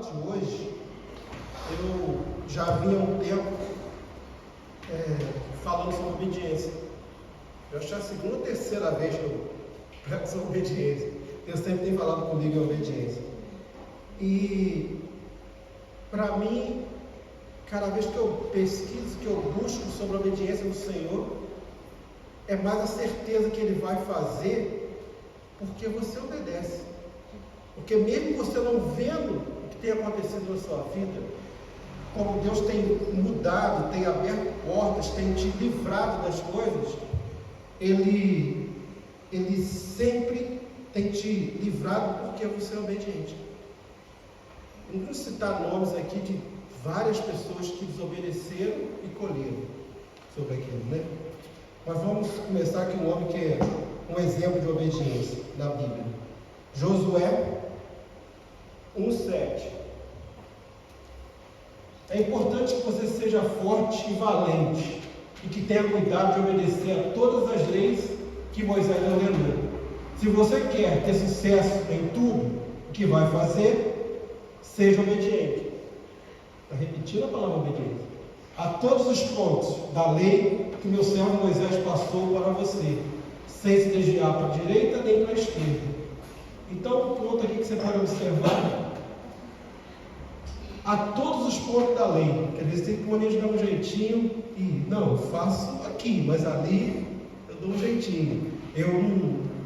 de hoje, eu já vinha há um tempo falando sobre obediência. Eu acho que é a segunda ou terceira vez que eu prego sobre obediência. Deus sempre tem falado comigo em obediência. E, para mim, cada vez que eu pesquiso, que eu busco sobre a obediência do Senhor, é mais a certeza que Ele vai fazer porque você obedece. Porque mesmo você não vendo o que tem acontecido na sua vida, como Deus tem mudado, tem aberto portas, tem te livrado das coisas, Ele sempre tem te livrado porque você é obediente. Não vou citar nomes aqui de várias pessoas que desobedeceram e colheram sobre aquilo, né? Mas vamos começar aqui um homem que é um exemplo de obediência na Bíblia. Josué 1:7. É importante que você seja forte e valente e que tenha cuidado de obedecer a todas as leis que Moisés ordenou. Se você quer ter sucesso em tudo o que vai fazer, seja obediente. Está repetindo a palavra obediência. A todos os pontos da lei que meu servo Moisés passou para você, sem se desviar para a direita nem para a esquerda. Então, um ponto aqui que você pode observar: a todos os pontos da lei. Quer dizer, você tem que pôr de dar um jeitinho e, não, eu faço aqui, mas ali eu dou um jeitinho.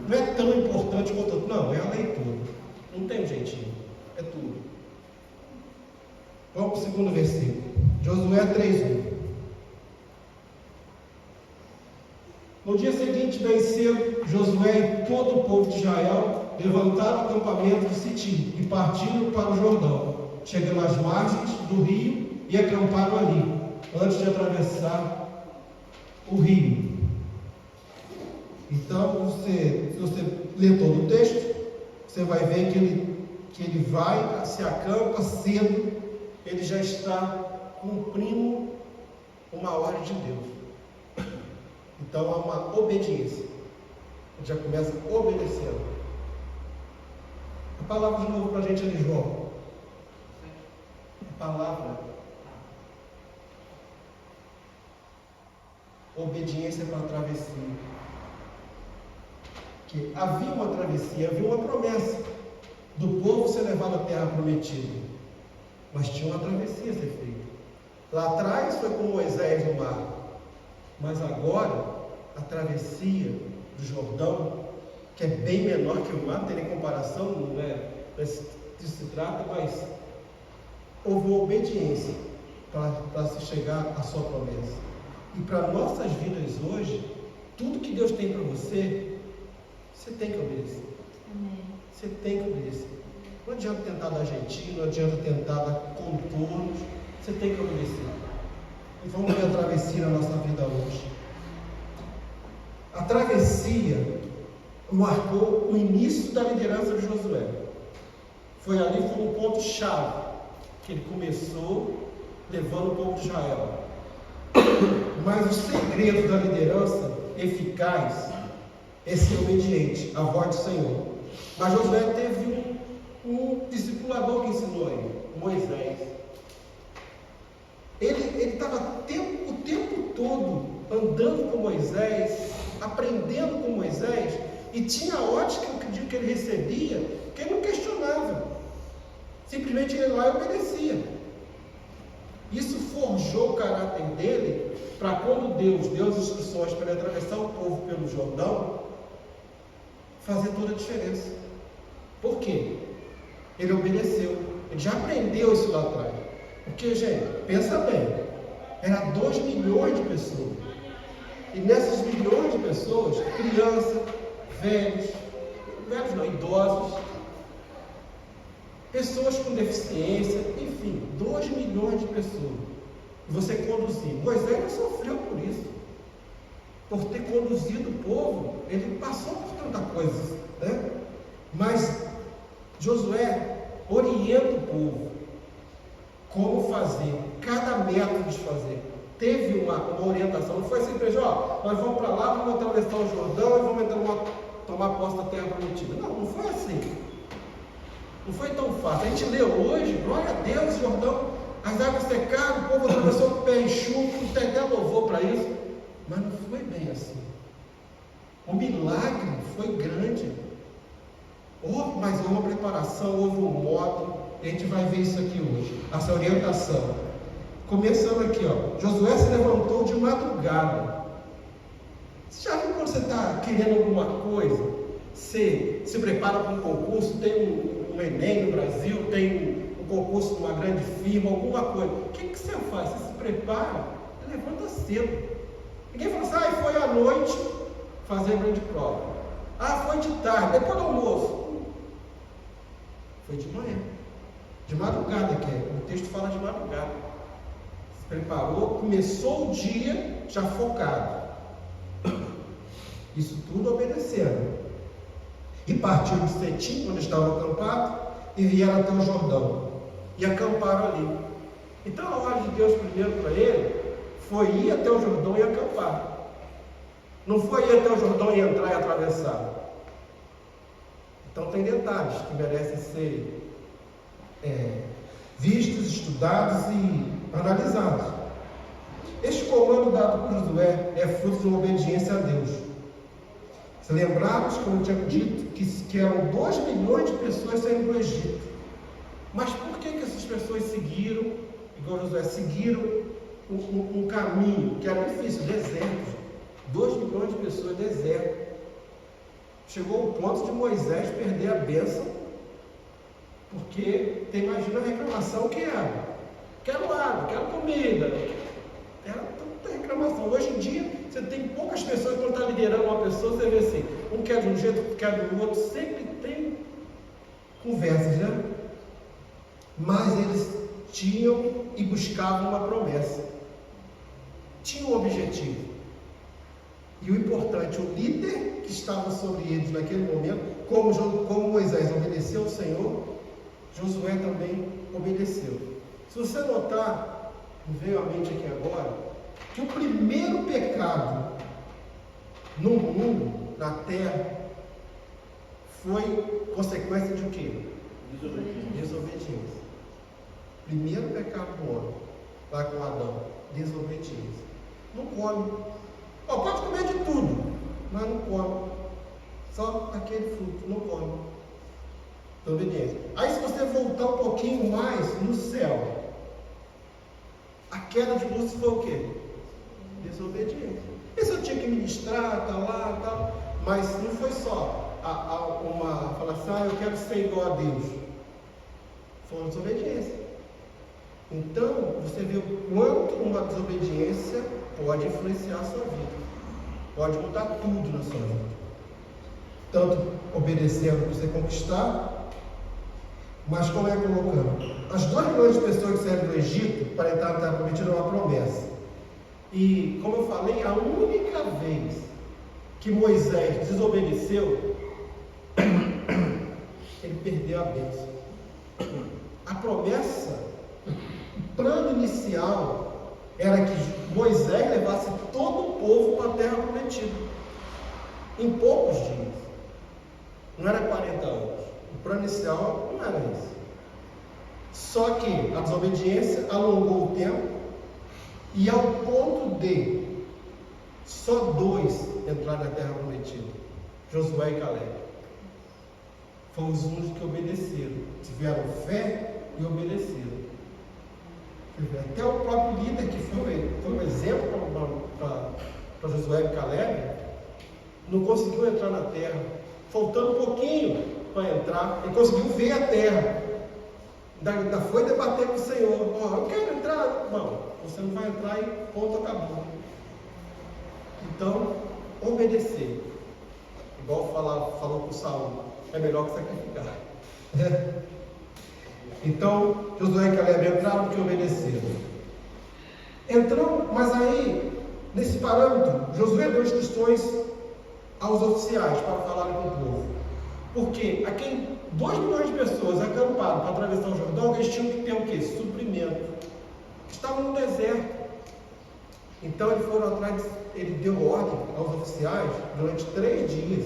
Não é tão importante quanto outro. Não, é a lei toda. Não tem um jeitinho, é tudo. Vamos para o segundo versículo. Josué 3:1. No dia seguinte, bem cedo, Josué e todo o povo de Israel levantaram o acampamento de Sitim e partiram para o Jordão, chegando às margens do rio e acamparam ali, antes de atravessar o rio. Então, se você ler todo o texto, você vai ver que ele vai, se acampa cedo, ele já está cumprindo uma ordem de Deus. Então, há uma obediência. Ele já começa obedecendo. A palavra de novo para a gente ali, João. A palavra. Obediência para a travessia. Que havia uma travessia, havia uma promessa do povo ser levado à terra prometida. Mas tinha uma travessia a ser feita. Lá atrás foi com Moisés no mar. Mas agora, a travessia do Jordão, que é bem menor que o mar, não tem nem comparação, não é disso se trata, mas houve uma obediência para se chegar à sua promessa. E para nossas vidas hoje, tudo que Deus tem para você, você tem que obedecer. Amém. Você tem que obedecer. Não adianta tentar dar jeitinho, não adianta tentar dar contornos, você tem que obedecer. E vamos ver a travessia na nossa vida hoje. A travessia marcou o início da liderança de Josué. Foi um ponto-chave que ele começou levando o povo de Israel. Mas o segredo da liderança eficaz é ser obediente à voz do Senhor. Mas Josué teve um discipulador que ensinou a ele, Moisés. Ele estava o tempo todo andando com Moisés, aprendendo com Moisés, e tinha a ótica que ele recebia, que ele não questionava. Simplesmente ele lá e obedecia. Isso forjou o caráter dele, para quando Deus deu as instruções para ele atravessar o povo pelo Jordão, fazer toda a diferença. Por quê? Ele obedeceu. Ele já aprendeu isso lá atrás. Porque, gente, pensa bem, era 2 milhões de pessoas. E nessas milhões de pessoas, crianças, velhos não, idosos, pessoas com deficiência, enfim, 2 milhões de pessoas. E você conduzir. Moisés não sofreu por isso. Por ter conduzido o povo, ele passou por tanta coisa, né? Mas Josué orienta o povo como fazer, cada método de fazer. Teve uma orientação, não foi simplesmente, nós vamos para lá, vamos atravessar o Jordão e vamos tomar posse da terra prometida. Não foi assim. Não foi tão fácil. A gente lê hoje, glória a Deus, Jordão, as águas secaram, o povo atravessou com o pé enxuto, até louvor para isso. Mas não foi bem assim. O milagre foi grande. Mas houve uma preparação, houve um modo, e a gente vai ver isso aqui hoje, essa orientação. Começando aqui, Josué se levantou de madrugada. Você já viu quando você está querendo alguma coisa? Você se prepara para um concurso, tem um Enem no Brasil, tem um concurso de uma grande firma, alguma coisa. O que você faz? Você se prepara e levanta cedo. Ninguém fala assim, foi à noite fazer a grande prova. Foi de tarde, depois do almoço. Foi de manhã. De madrugada, o texto fala de madrugada. Se preparou, começou o dia já focado. Isso tudo obedecendo. E partiu de Cetim, onde estava acampado, e vieram até o Jordão. E acamparam ali. Então a ordem de Deus primeiro para ele foi ir até o Jordão e acampar. Não foi ir até o Jordão e entrar e atravessar. Então tem detalhes que merecem ser vistos, estudados e analisados. Este comando dado por Josué é fruto de uma obediência a Deus. Se lembrarmos, como eu tinha dito, que eram 2 milhões de pessoas saindo do Egito. Mas por que essas pessoas seguiram, igual Josué, seguiram um caminho que era difícil, deserto? 2 milhões de pessoas, deserto. Chegou o ponto de Moisés perder a bênção, porque você imagina a reclamação que era. Quero água, quero comida. Era tanta reclamação. Hoje em dia, você tem poucas pessoas que estão liderando uma pessoa, você vê assim, um quer de um jeito, outro quer do outro, sempre tem conversas, né? Mas eles tinham e buscavam uma promessa. Tinham um objetivo. E o importante, o líder que estava sobre eles naquele momento, como Moisés obedeceu ao Senhor, Josué também obedeceu. Se você notar, me veio à mente aqui agora, que o primeiro pecado no mundo, na terra, foi consequência de o quê? Desobediência. Primeiro pecado do homem, lá com Adão, desobediência. Não come. Pode comer de tudo, mas não come. Só aquele fruto, não come. Desobediência. Aí se você voltar um pouquinho mais no céu, a queda de Lúcifer foi o quê? Desobediência. Esse eu tinha que ministrar, tal, mas não foi só falar assim, eu quero ser igual a Deus. Foi uma desobediência. Então, você vê o quanto uma desobediência pode influenciar a sua vida. Pode mudar tudo na sua vida. Tanto obedecendo para você conquistar, mas como colocando. As 2 milhões de pessoas que saíram do Egito para entrar na terra prometida é uma promessa. E, como eu falei, a única vez que Moisés desobedeceu, ele perdeu a bênção. A promessa, o plano inicial, era que Moisés levasse todo o povo para a terra prometida. Em poucos dias. Não era 40 anos. O plano inicial não era isso. Só que a desobediência alongou o tempo e ao ponto de só 2 entraram na terra prometida. Josué e Caleb. Foram os únicos que obedeceram. Tiveram fé e obedeceram. Até o próprio líder, que foi um exemplo para Josué e Caleb, não conseguiu entrar na terra. Faltando um pouquinho para entrar, ele conseguiu ver a terra. Ainda foi debater com o Senhor. Eu quero entrar. Não, você não vai entrar e ponto, acabou. Então, obedecer. Igual falou com Saul, é melhor que sacrificar. Então, Josué e Caleb entraram porque obedeceram. Mas aí, nesse parâmetro, Josué deu instruções aos oficiais para falarem com o povo. Porque aquele 2 milhões de pessoas acamparam para atravessar o Jordão, eles tinham que ter o quê? Suprimento. Estavam no deserto. Então eles foram atrás, ele deu ordem aos oficiais durante 3 dias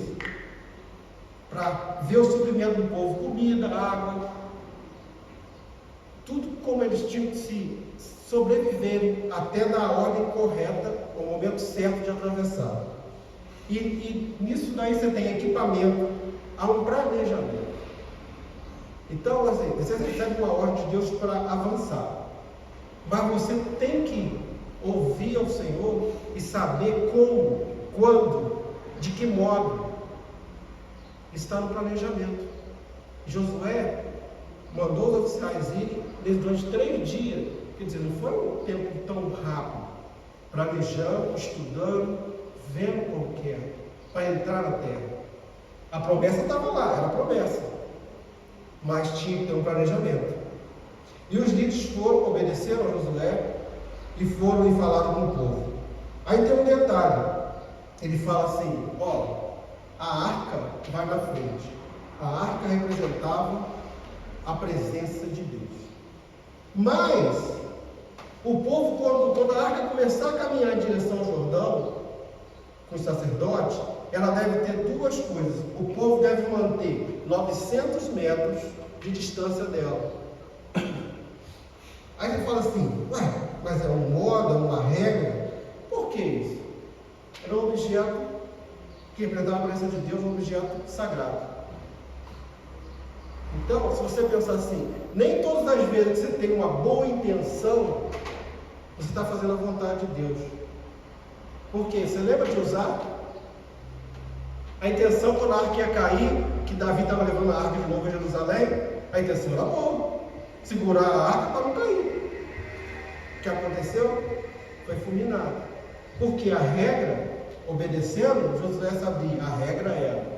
para ver o suprimento do povo, comida, água, tudo como eles tinham que se sobreviverem até na ordem correta, no momento certo de atravessar. E nisso daí você tem equipamento, há um planejamento. Então, assim, você recebe uma ordem de Deus para avançar, mas você tem que ouvir ao Senhor e saber como, quando, de que modo. Está no planejamento. Josué mandou os oficiais irem durante 3 dias, quer dizer, não foi um tempo tão rápido, planejando, estudando, vendo como que é, para entrar na terra. A promessa estava lá, era a promessa, mas tinha que ter um planejamento. E os líderes foram, obedeceram a Josué e foram e falaram com o povo. Aí tem um detalhe, ele fala assim, ó, a arca vai na frente. A arca representava a presença de Deus. Mas o povo, quando a arca começar a caminhar em direção ao Jordão, com os sacerdotes, ela deve ter 2 coisas. O povo deve manter 900 metros de distância dela. Aí você fala assim, ué, mas é um modo, é uma regra? Por que isso? Era um objeto que representava a presença de Deus, um objeto sagrado. Então, se você pensar assim, nem todas as vezes que você tem uma boa intenção, você está fazendo a vontade de Deus. Por quê? Você lembra de usar? A intenção quando a arca ia cair, que Davi estava levando a arca de novo a Jerusalém, a intenção era boa, segurar a arca para não cair. O que aconteceu? Foi fulminado. Porque a regra, obedecendo, Josué sabia, a regra era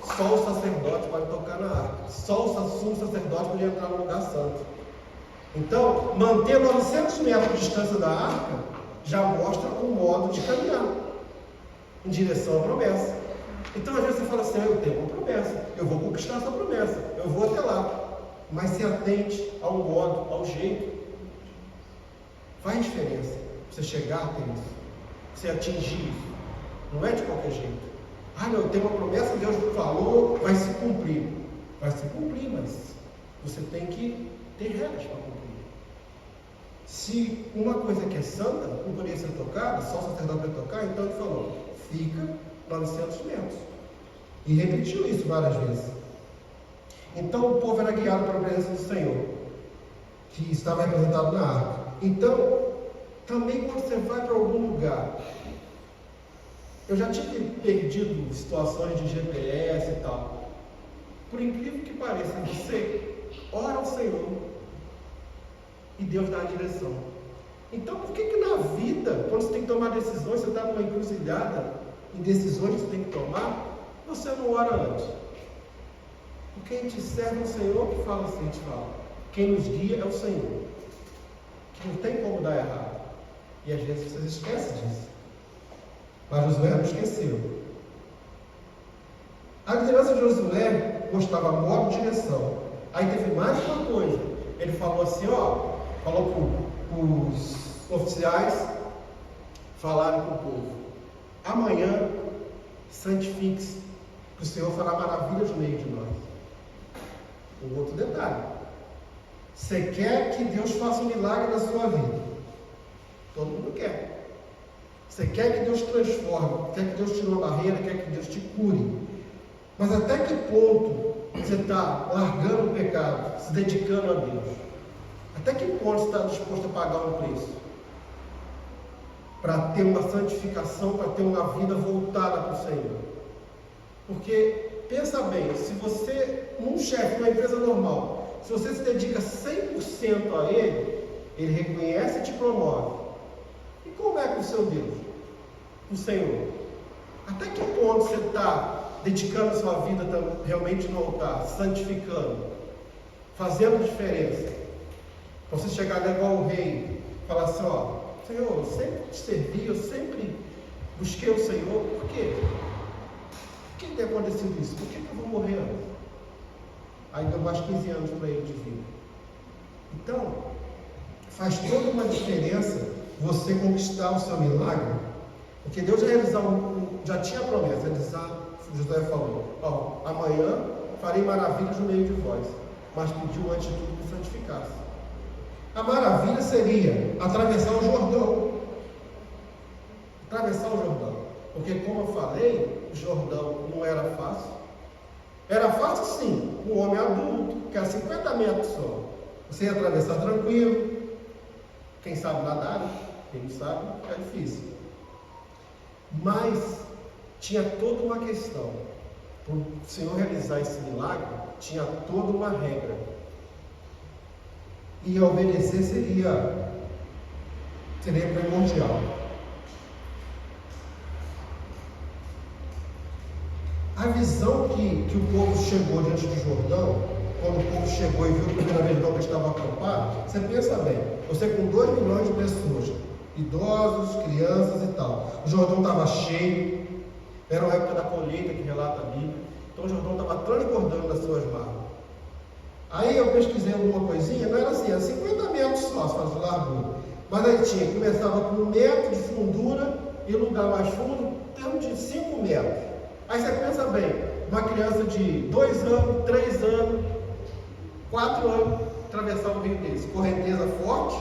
só o sacerdote pode tocar na arca, só o sumo sacerdote podia entrar no lugar santo. Então, manter 900 metros de distância da arca já mostra o modo de caminhar em direção à promessa. Então, às vezes você fala assim, eu tenho uma promessa, eu vou conquistar essa promessa, eu vou até lá, mas se atente ao modo, ao jeito. Faz diferença você chegar até isso, você atingir isso. Não é de qualquer jeito. Ah, não, eu tenho uma promessa, Deus falou, vai se cumprir. Vai se cumprir, mas você tem que ter regras para cumprir. Se uma coisa que é santa não poderia ser tocada, só o sacerdote vai tocar, então ele falou, fica 900 metros. E repetiu isso várias vezes. Então o povo era guiado pela presença do Senhor, que estava representado na arca. Então, também quando você vai para algum lugar, eu já tive perdido situações de GPS e tal. Por incrível que pareça, você ora ao Senhor e Deus dá a direção. Então, por que na vida, quando você tem que tomar decisões, você está numa encruzilhada em decisões que você tem que tomar, você não ora antes? Porque a gente serve ao Senhor que fala assim, a gente fala, quem nos guia é o Senhor, que não tem como dar errado. E às vezes vocês esquecem disso. Mas Josué não esqueceu. A liderança de Josué mostrava modo de direção. Aí teve mais uma coisa. Ele falou assim, ó, falou para os oficiais falarem com o povo. Amanhã, santifique-se, que o Senhor fará maravilhas no meio de nós. Um outro detalhe. Você quer que Deus faça um milagre na sua vida? Todo mundo quer. Você quer que Deus transforme, quer que Deus tire uma barreira, quer que Deus te cure. Mas até que ponto você está largando o pecado, se dedicando a Deus? Até que ponto você está disposto a pagar um preço? Para ter uma santificação, para ter uma vida voltada para o Senhor. Porque, pensa bem, se você, um chefe, numa empresa normal, se você se dedica 100% a Ele reconhece e te promove. E como é com o seu Deus? O Senhor? Até que ponto você está dedicando a sua vida realmente no altar, santificando, fazendo diferença? Para você chegar lá igual o rei, falar assim, ó, Senhor, eu sempre te servi, eu sempre busquei o Senhor, por quê? Por que tem acontecido isso? Por que eu vou morrer antes? Aí deu mais 15 anos para ele de vida. Então, faz toda uma diferença você conquistar o seu milagre, porque Deus já tinha a promessa, realizar Josué falou: ó, amanhã farei maravilhas no meio de vós, mas pediu antes de tudo que santificasse. A maravilha seria atravessar o Jordão. Atravessar o Jordão. Porque, como eu falei, o Jordão não era fácil. Era fácil sim, um homem adulto, que era 50 metros só. Você ia atravessar tranquilo. Quem sabe nadar, né? Quem não sabe, é difícil. Mas tinha toda uma questão. Para o Senhor realizar esse milagre, tinha toda uma regra. E obedecer seria primordial. A visão que o povo chegou diante do Jordão, quando o povo chegou e viu a primeira vez que estava acampado, você pensa bem, você com 2 milhões de pessoas, idosos, crianças e tal, o Jordão estava cheio, era uma época da colheita que relata a Bíblia, então o Jordão estava transbordando das suas margens. Aí eu pesquisei alguma coisinha, não era assim, era 50 metros só, se faz largura. Mas aí começava com 1 metro de fundura e lugar mais fundo, em termos de 5 metros. Aí você pensa bem, uma criança de 2 anos, 3 anos, 4 anos, atravessar um rio desse, correnteza forte.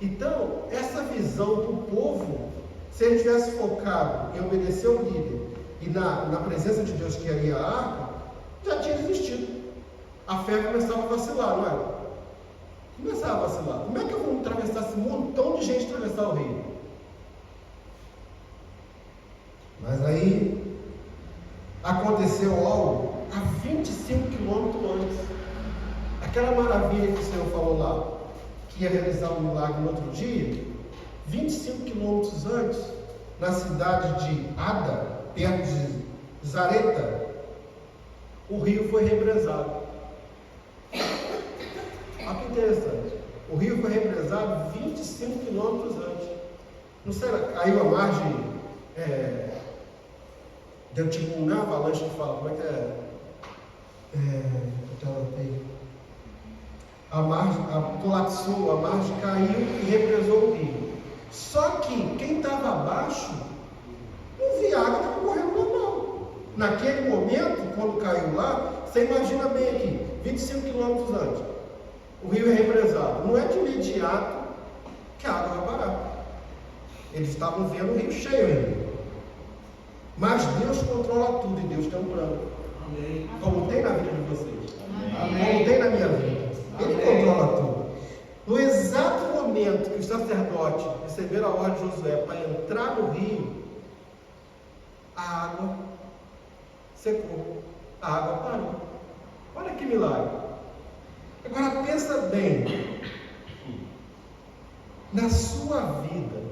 Então, essa visão do povo, se ele tivesse focado em obedecer o líder e na presença de Deus que era a arca, já tinha desistido. A fé começava a vacilar, não é? Começava a vacilar. Como é que eu vou atravessar esse montão de gente atravessar o rio? Mas aí aconteceu algo a 25 quilômetros antes. Aquela maravilha que o Senhor falou lá, que ia realizar um milagre no outro dia, 25 quilômetros antes, na cidade de Ada, perto de Zareta, o rio foi represado. Olha que interessante. O rio foi represado 25 quilômetros antes. Não sei, caiu a margem, deu tipo uma avalanche que fala, como é que é? A margem colapsou, a margem caiu e represou o rio. Só que quem estava abaixo não via água, estava correndo normal. Naquele momento, quando caiu lá, você imagina bem aqui, 25 quilômetros antes, o rio é represado. Não é de imediato que a água vai parar. Eles estavam vendo o rio cheio ainda. Mas Deus controla tudo e Deus tem um plano. Amém. Como tem na vida de vocês. Amém. Como tem na minha vida. Ele controla tudo. No exato momento que os sacerdotes receberam a ordem de Josué para entrar no rio, a água secou. A água parou. Olha que milagre. Agora pensa bem. Na sua vida,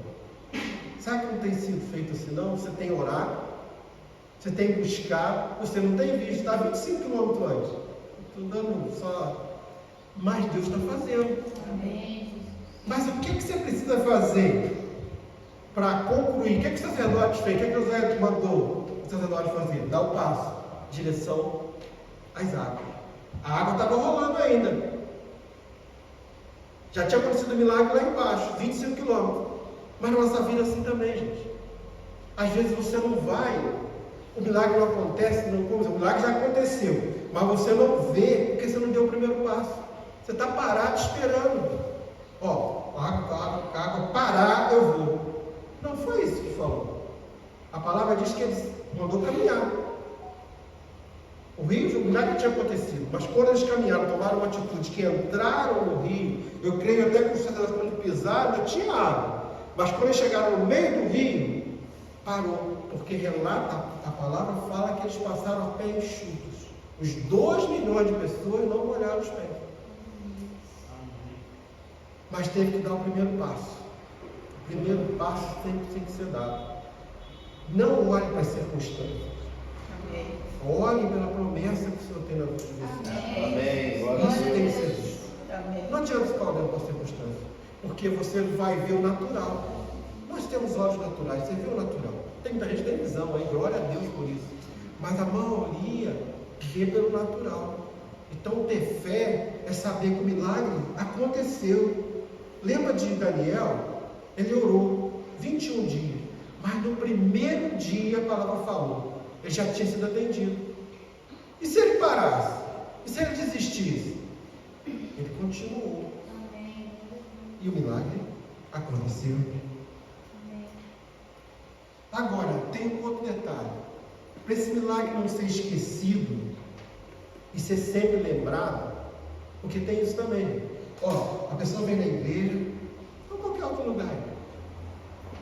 sabe que não tem sido feito assim não? Você tem orado, você tem buscado, você não tem visto, está 25 quilômetros antes. Estou dando só. Mas Deus está fazendo. Amém. Mas o que você precisa fazer para concluir? O que o sacerdote fez? O que Josué mandou o sacerdote fazer? Dar o passo, direção às águas. A água estava rolando ainda. Já tinha acontecido um milagre lá embaixo, 25 quilômetros. Mas na nossa vida é assim também, gente. Às vezes você não vai, o milagre não acontece, o milagre já aconteceu, mas você não vê porque você não deu o primeiro passo. Você está parado esperando. Ó, a água parar, eu vou. Não foi isso que falou. A palavra diz que ele mandou caminhar. O milagre tinha acontecido, mas quando eles caminharam, tomaram uma atitude, que entraram no rio, eu creio até que os sacerdotes, quando pisaram, já tinha água. Mas quando eles chegaram no meio do rio, parou, porque relata, a palavra fala que eles passaram a pé enxutos. Os 2 milhões de pessoas não molharam os pés. Mas teve que dar o primeiro passo. O primeiro passo sempre tem que ser dado. Não olhe para as circunstâncias. Olhe pela promessa que o Senhor tem na vida de vocês. Amém. Isso tem que ser visto. Não adianta ficar olhando para a circunstância, porque você vai ver o natural. Nós temos olhos naturais, você vê o natural. Tem muita gente que tem visão aí, glória a Deus por isso. Mas a maioria vê pelo natural. Então ter fé é saber que o milagre aconteceu. Lembra de Daniel? Ele orou 21 dias. Mas no primeiro dia a palavra falou, ele já tinha sido atendido. E se ele parasse? E se ele desistisse? Ele continuou. E o milagre aconteceu. Agora, tem um outro detalhe. Para esse milagre não ser esquecido e ser sempre lembrado, porque tem isso também. A pessoa vem na igreja, ou qualquer outro lugar.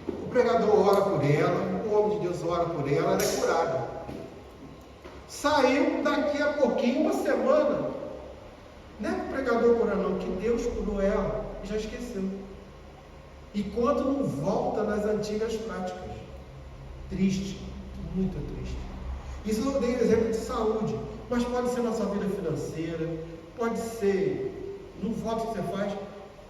O pregador ora por ela, o homem de Deus ora por ela é curada. Saiu daqui a pouquinho, uma semana. Não é que o pregador curou, não, que Deus curou ela e já esqueceu. E quando não volta nas antigas práticas. Triste, muito triste. Isso eu dei exemplo de saúde, mas pode ser na sua vida financeira, pode ser no voto que você faz.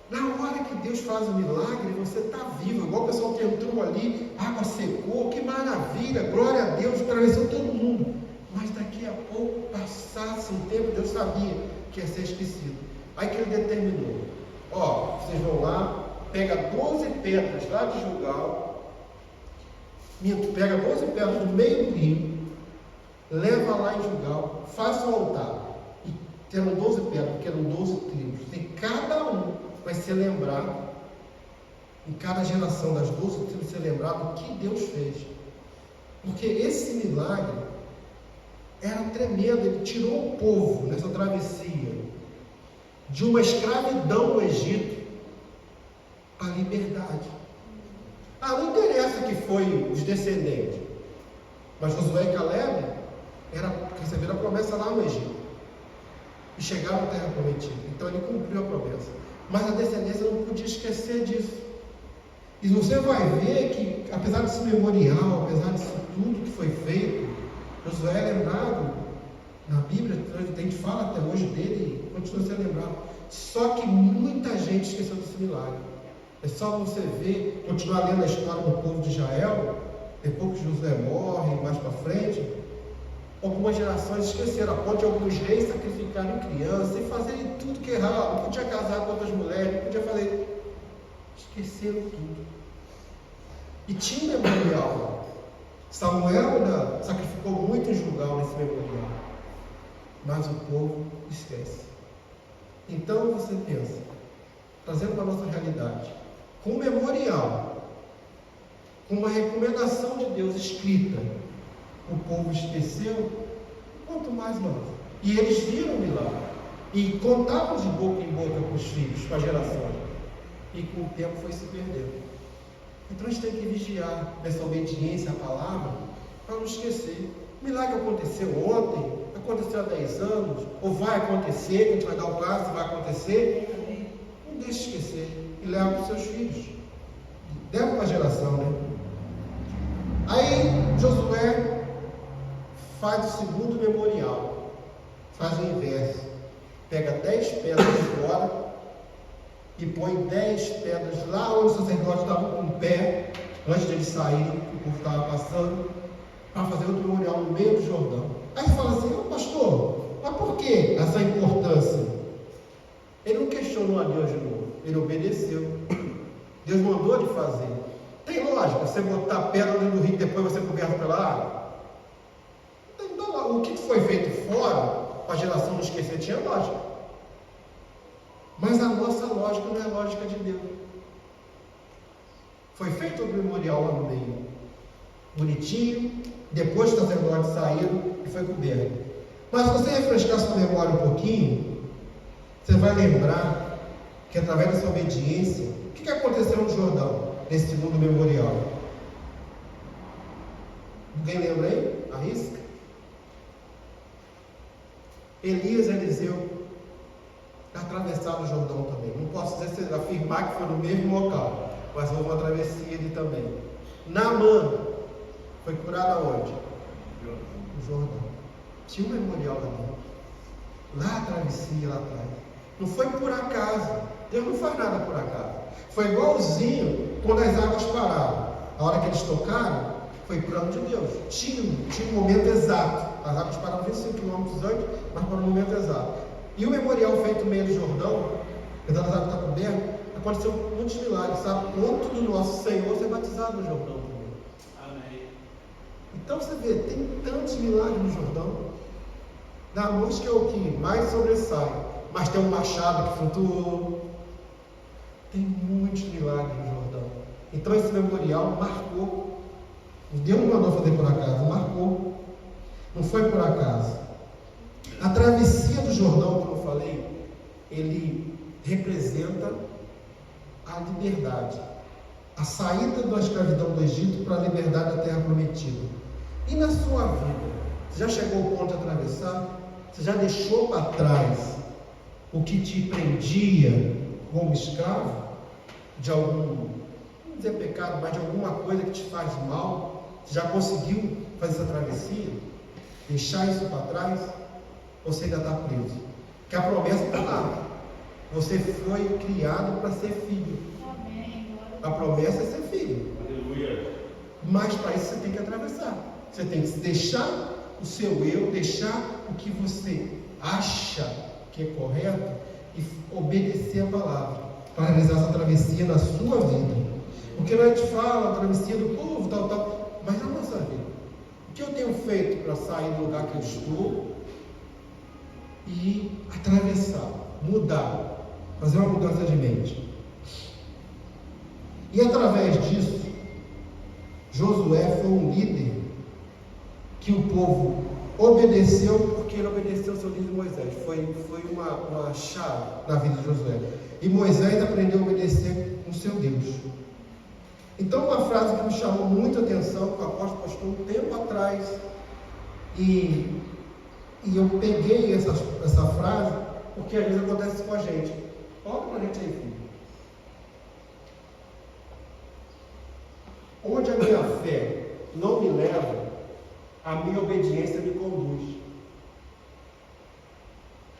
Na hora que Deus faz o milagre, você está vivo, igual o pessoal que entrou ali, água secou, que maravilha, glória a Deus, atravessou todo mundo. Mas daqui a pouco, passasse um tempo, Deus sabia que ia ser esquecido. Aí que ele determinou, vocês vão lá, pega 12 pedras lá de Gilgal, pega 12 pedras no meio do rio, leva lá em Gilgal, faça o altar, e tendo 12 pedras, porque eram 12 tribos, e cada um vai ser lembrado, em cada geração das 12 tribos ser lembrado o que Deus fez. Porque esse milagre era tremendo, ele tirou o povo nessa travessia de uma escravidão no Egito para a liberdade. Não interessa que foi os descendentes, mas Josué e Caleb receberam a promessa lá no Egito e chegaram à terra prometida. Então ele cumpriu a promessa, mas a descendência não podia esquecer disso. E você vai ver que, apesar desse memorial, apesar disso tudo que foi feito, Josué é lembrado na Bíblia, a gente fala até hoje dele e continua sendo lembrado. Só que muita gente esqueceu desse milagre. É só você ver, continuar lendo a história do povo de Israel, depois que Josué morre, mais para frente, algumas gerações esqueceram, a ponto de alguns reis sacrificarem crianças e fazerem tudo que errava, não podia casar com outras mulheres, não podia fazer. Esqueceram tudo. E tinha um memorial. Samuel sacrificou muito em Gilgal nesse memorial, mas o povo esquece. Então você pensa, trazendo para a nossa realidade, com um memorial, com uma recomendação de Deus escrita, o povo esqueceu, quanto mais nós. E eles viram o milagre, e contavam de boca em boca com os filhos, com a geração, e com o tempo foi se perdendo. Então a gente tem que vigiar nessa obediência à palavra, para não esquecer. O milagre aconteceu ontem, aconteceu há 10 anos, ou vai acontecer, a gente vai dar o passo, vai acontecer. Não deixe esquecer. E leva para os seus filhos. Leva para a geração, né? Aí Josué faz o segundo memorial. Faz o inverso. Pega 10 pedras de fora e põe 10 pedras lá onde o sacerdote estava com o pé, antes de ele sair, o povo estava passando, para fazer outro memorial no meio do Jordão. Aí fala assim, pastor, mas por que essa importância? Ele não questionou a Deus de novo, ele obedeceu. Deus mandou ele fazer. Tem lógica você botar pedra dentro do rio e depois você coberto pela água? Então, o que foi feito fora, para a geração não esquecer, tinha lógica. Mas a nossa lógica não é a lógica de Deus. Foi feito o memorial lá no meio, bonitinho, depois que os sacerdotes saíram e foi coberto. Mas se você refrescar sua memória um pouquinho, você vai lembrar que através dessa obediência, o que aconteceu no Jordão, nesse segundo memorial? Alguém lembra aí? Arrisca? Elias e Eliseu atravessaram o Jordão também. Não posso afirmar que foi no mesmo local, mas houve uma travessia ali também. Naamã foi curado aonde? No Jordão. Tinha um memorial lá dentro. Lá a travessia, lá atrás. Não foi por acaso. Deus não faz nada por acaso. Foi igualzinho quando as águas pararam. A hora que eles tocaram, foi plano de Deus. Tinha um momento exato. As águas pararam 25 quilômetros antes, mas para o momento exato. E o memorial feito no meio do Jordão, apesar das águas estar cobertas, aconteceu muitos milagres, sabe? Ponto do nosso Senhor ser batizado no Jordão também. Então você vê, tem tantos milagres no Jordão. Na música é o que mais sobressai, mas tem um machado que flutuou. Tem muitos milagres no Jordão. Então esse memorial marcou. Deus não mandou fazer por acaso, marcou. Não foi por acaso. A travessia do Jordão, como eu falei, ele representa a liberdade. A saída da escravidão do Egito para a liberdade da terra prometida. E na sua vida, você já chegou ao ponto de atravessar? Você já deixou para trás o que te prendia como escravo? De algum, não dizer pecado, mas de alguma coisa que te faz mal? Você já conseguiu fazer essa travessia? Deixar isso para trás? Ou você ainda está preso? Porque a promessa está lá. Você foi criado para ser filho. A promessa é ser filho. Aleluia. Mas para isso você tem que atravessar. Você tem que deixar o seu eu, deixar o que você acha que é correto e obedecer a palavra para realizar essa travessia na sua vida. Porque a gente fala a travessia do povo, tal, mas na nossa vida, o que eu tenho feito para sair do lugar que eu estou e atravessar, mudar, fazer uma mudança de mente? E através disso, Josué foi um líder que o povo obedeceu, porque ele obedeceu ao seu líder Moisés. Foi uma chave na vida de Josué. E Moisés aprendeu a obedecer com seu Deus. Então, uma frase que me chamou muito a atenção, que o apóstolo postou um tempo atrás, e eu peguei essa frase, porque às vezes acontece com a gente. Coloca para a gente aí, filho. Onde a minha fé não me leva, a minha obediência me conduz.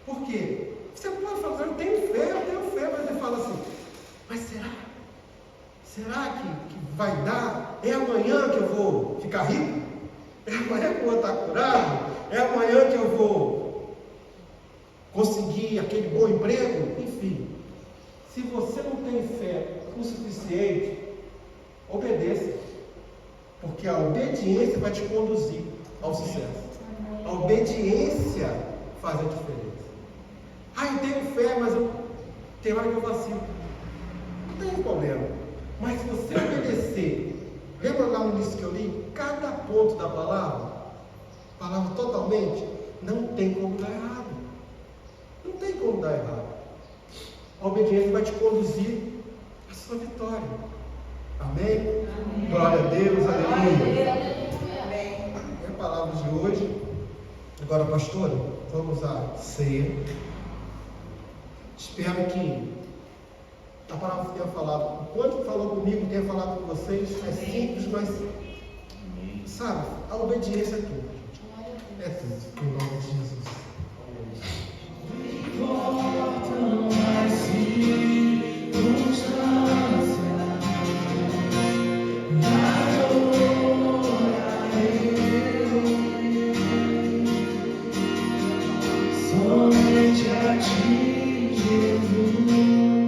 Por quê? Você pode falar, eu tenho fé, mas você fala assim, mas será? Será que vai dar? É amanhã que eu vou ficar rico? É amanhã que eu vou estar curado? É amanhã que eu vou conseguir aquele bom emprego? Enfim, se você não tem fé o suficiente, obedeça, porque a obediência vai te conduzir ao sucesso. A obediência faz a diferença. Eu tenho fé, mas tem hora que eu vacilo. Não tem problema. Mas se você obedecer, lembra lá no início que eu li? Cada ponto da palavra totalmente, não tem como dar errado. Não tem como dar errado. A obediência vai te conduzir à sua vitória. Amém? Amém. Glória a Deus, aleluia. Amém. É a palavra de hoje. Agora, pastor, vamos à ceia. Espero que a palavra que tenha falado, o quanto falou comigo, tenha falado com vocês, é simples, mas sabe, a obediência é tudo. É tudo, em nome de Jesus. Somente a ti, Jesus.